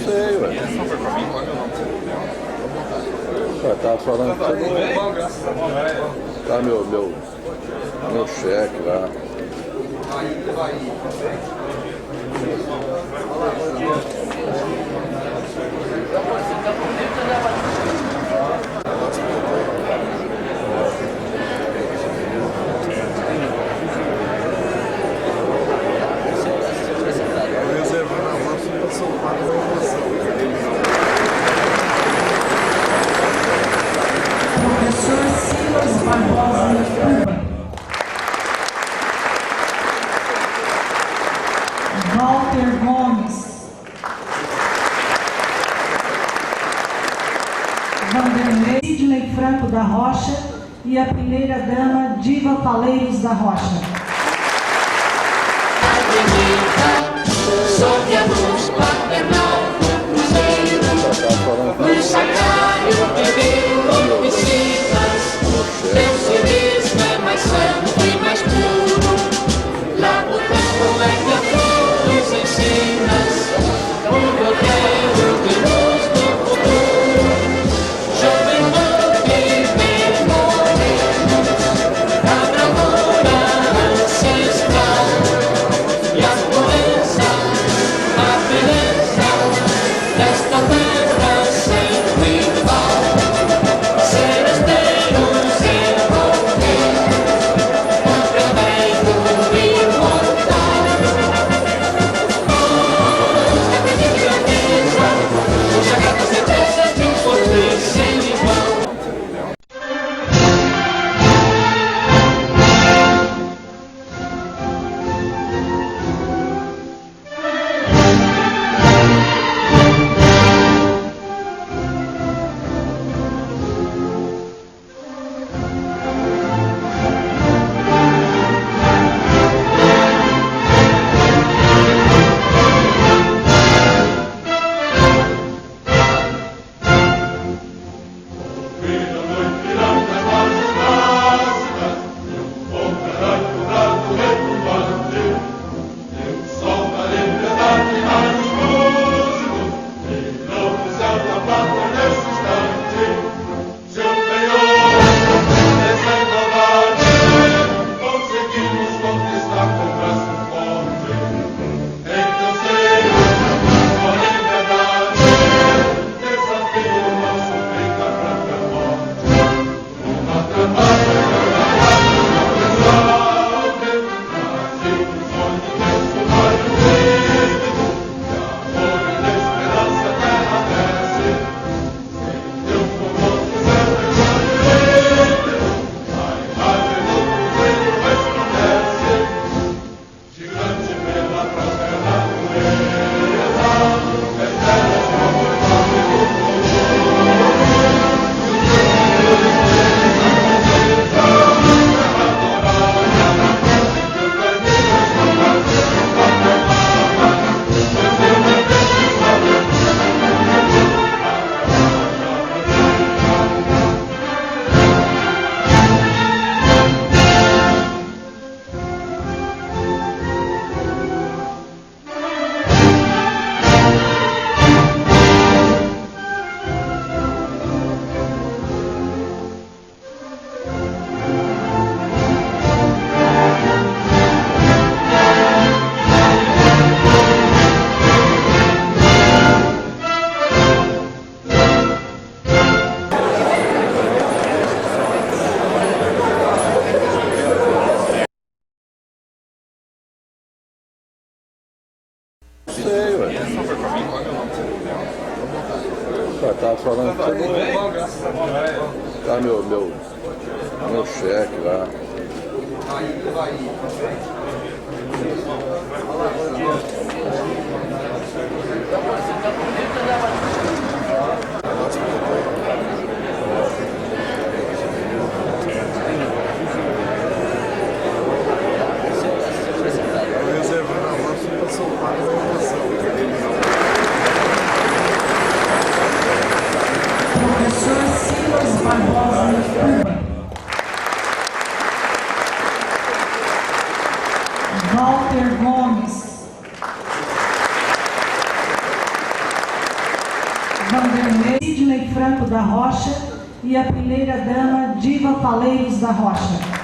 Sei, ué. Ué, tava falando que tá meu cheque lá. Professor Silas Barbosa Cuba. Walter Gomes. Vanderlei Sidney Franco da Rocha e a primeira-dama Diva Faleiros da Rocha. Sob a luz paternal do cruzeiro, no sacrário beberam piscinas. Teu civismo é mais santo e mais puro. Lá o tempo é que a tu nos ensinas o roteiro de luz do futuro. Jovem viver morrer, a bravura ancestral e a pureza, a beleza desta terra sem rival. Seresteiros envolver contra o vento imortal. De grandeza, puxa a grata certeza de um poder sem igual. Sei, ué. Ué, tava falando que tá meu cheque lá. Professor Silas Barbosa Cuba. Franco da Rocha e a primeira-dama Diva Faleiros da Rocha.